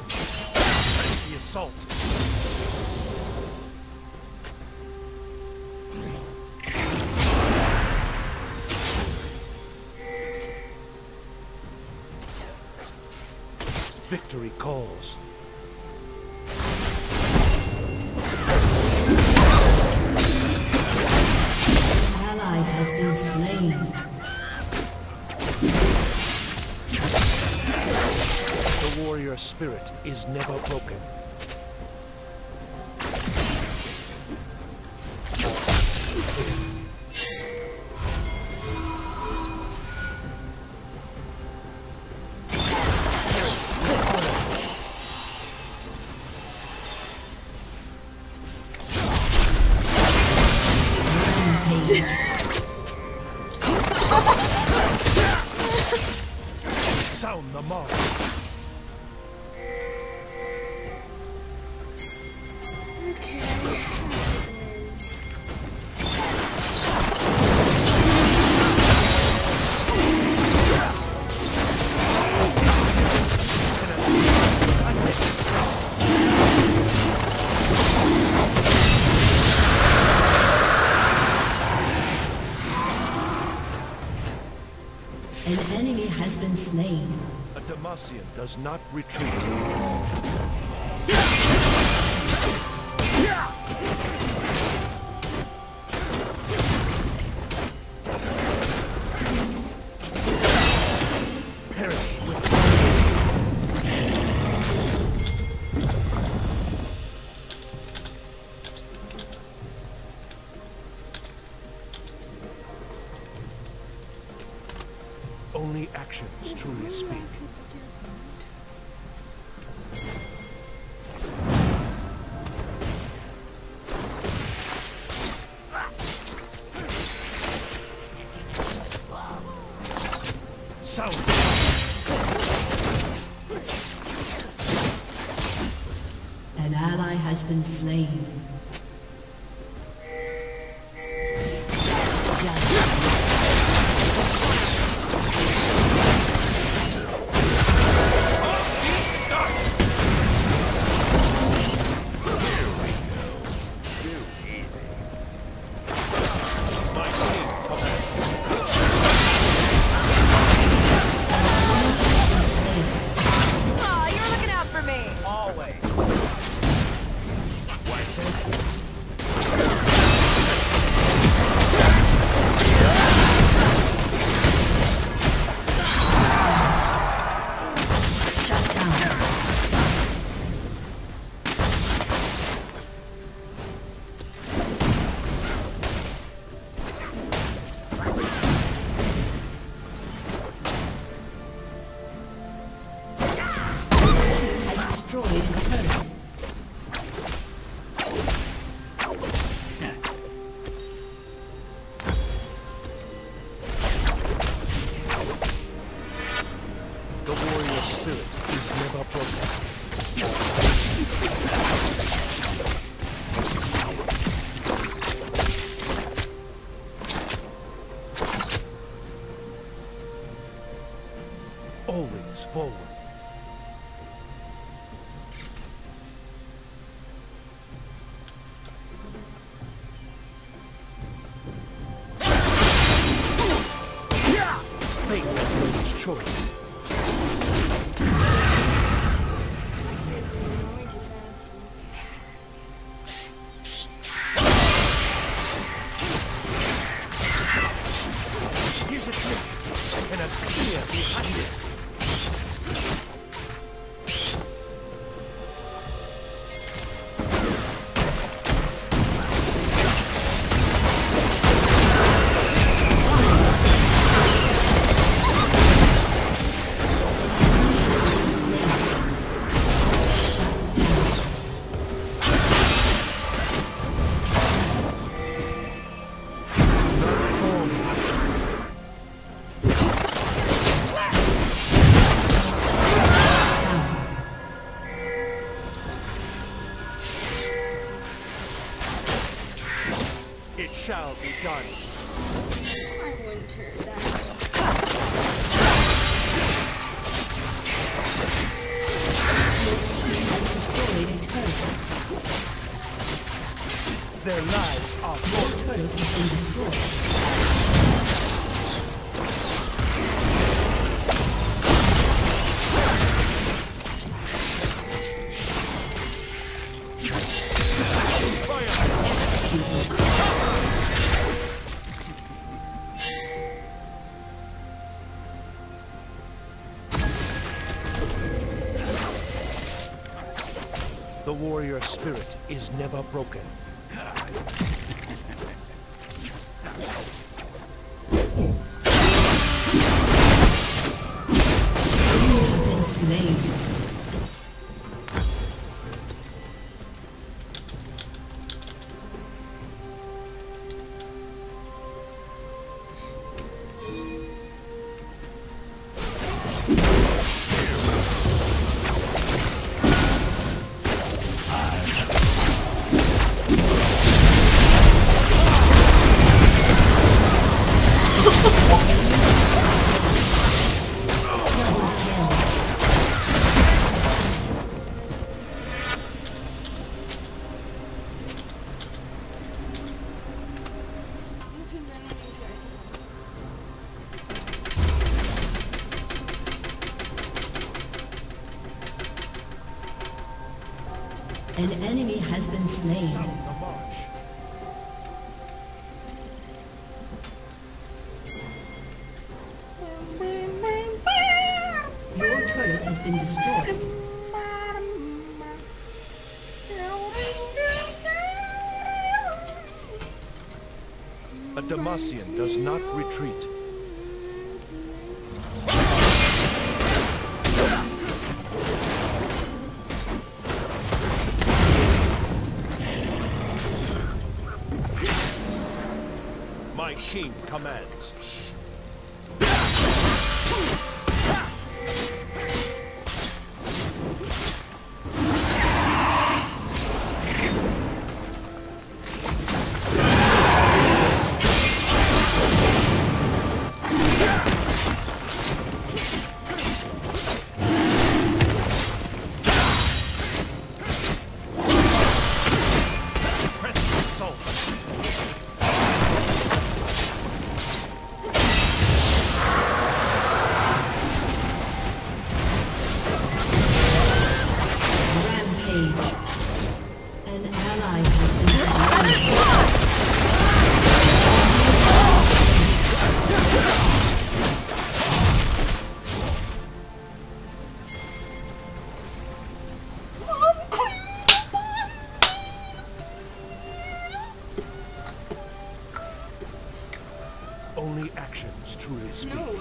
The assault. Victory calls. Ally has been slain. The warrior spirit is never broken. Sound the mark. Okay. An enemy has been slain. A Demacian does not retreat. Perish with only actions truly speak. Sound. An ally has been slain. Aw, you're looking out for me. Always. Shut down. Has destroyed a turret. The warrior spirit is never broken. Always forward. Fate has made its choice. Way too fast. Here's a trick, and a spear behind it. It shall be done. I wouldn't turn that. Destroyed a turret. Their lives are Your turret has been destroyed. Executed. The warrior spirit is never broken. You have been slain. An enemy has been slain. Sound the march. Your turret has been destroyed. A Demacian does not retreat. My king commands. Only actions truly speak. No wonder.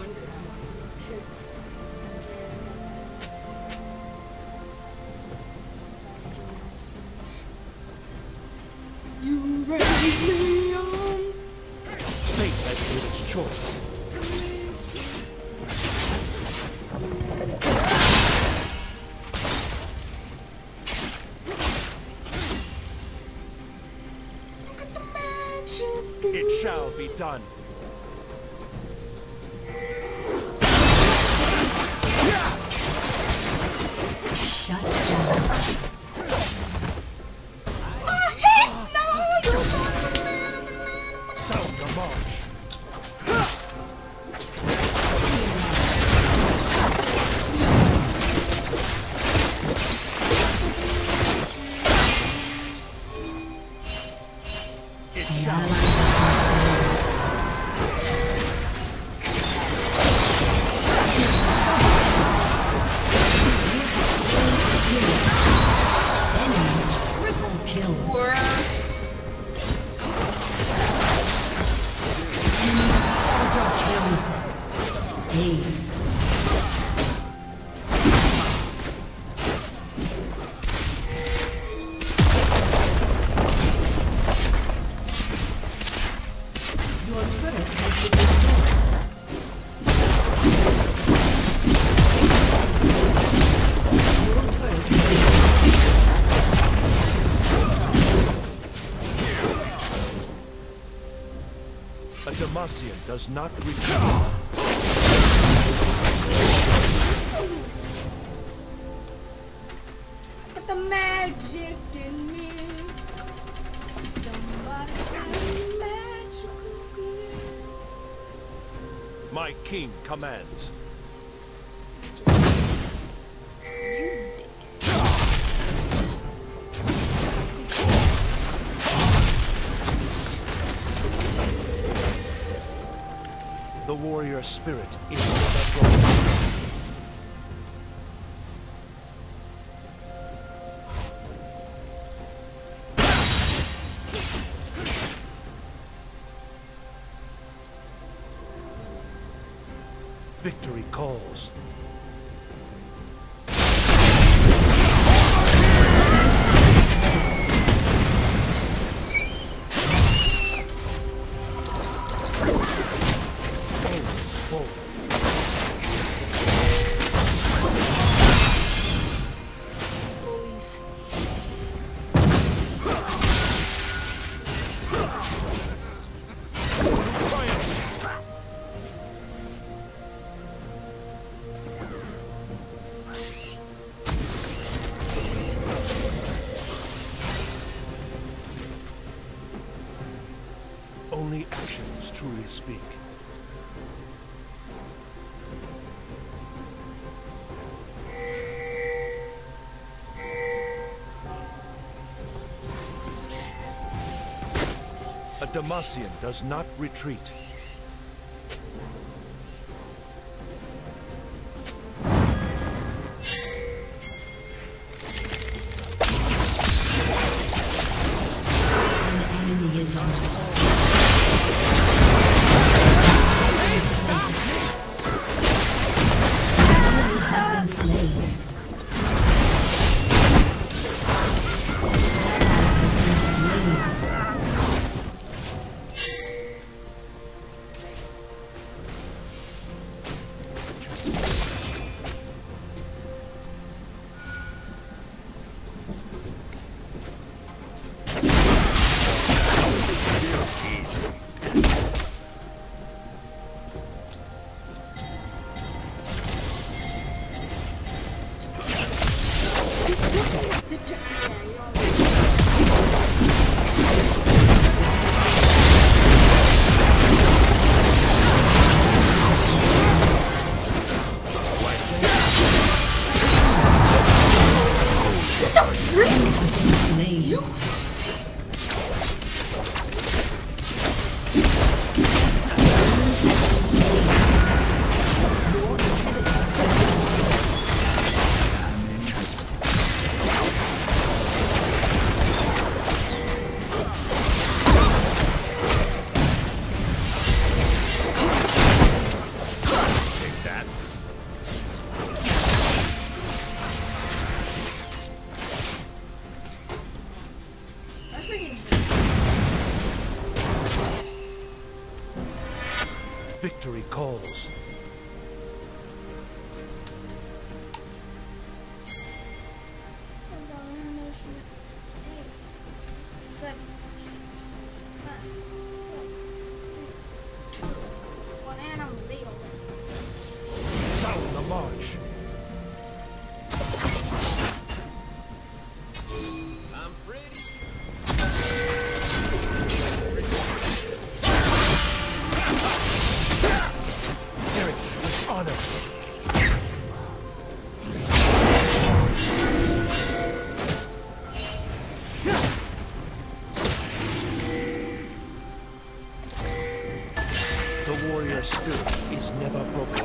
You raise me on. Fate has made its choice. Look at the magic. It shall be done. Shut down. Sound the march. It An shall ally triple kill. Dazed. Your turret has been destroyed. Your turret has been A Demacian does not retreat. Got the magic in me. Somebody's got magic in me. My king commands. The warrior spirit is the bedrock. Victory calls. Bullies. Only actions truly speak. Demacian does not retreat. Enemy is on enemy has been slain. Victory calls. Sound the march. I'm pretty. Perish with honor. The warrior spirit is never broken.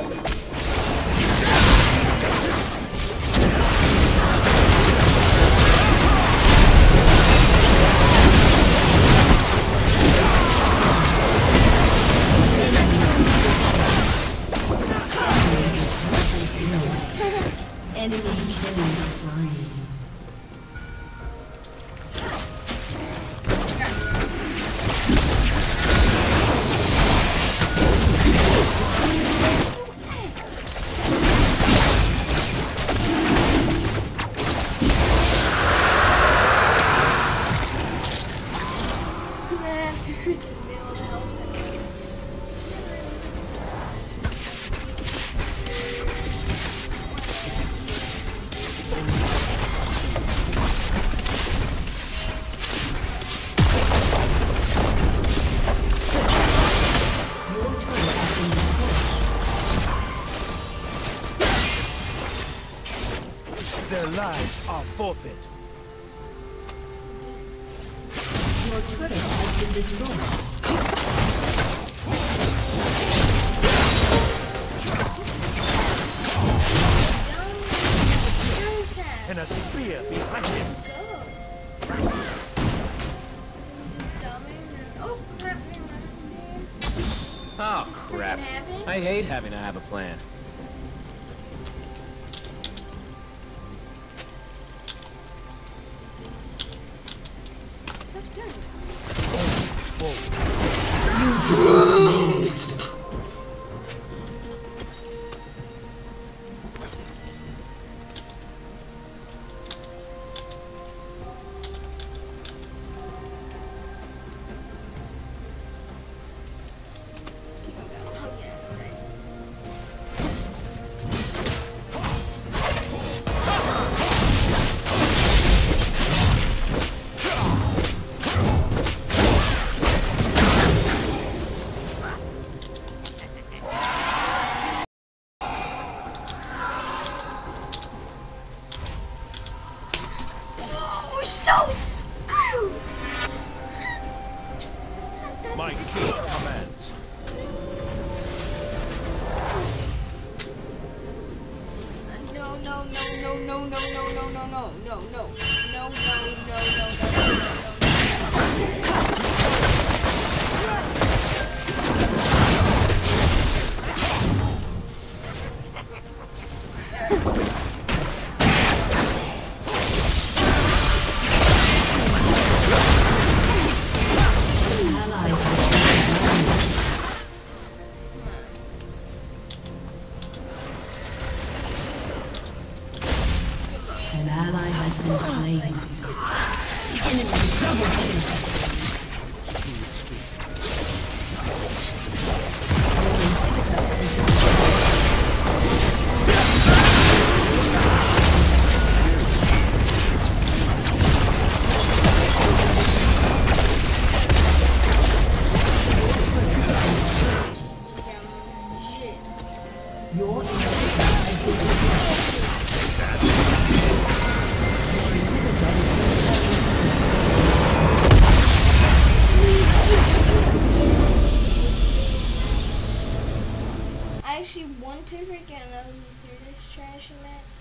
Enemy killing spree. Their lives are forfeit. Your turret has been destroyed. And a spear behind him. Oh, crap. I hate having to have a plan. no, no, no, no, no, no, no, no, no, no. An ally has been slain. Enemy double kill. Your inhibitor has been I actually want to freaking know who threw this trashy match.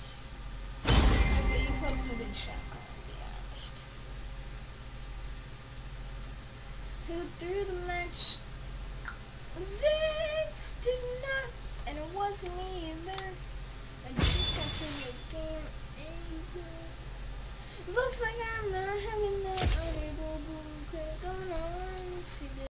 But you put some good shotgun, to be honest. Who threw the match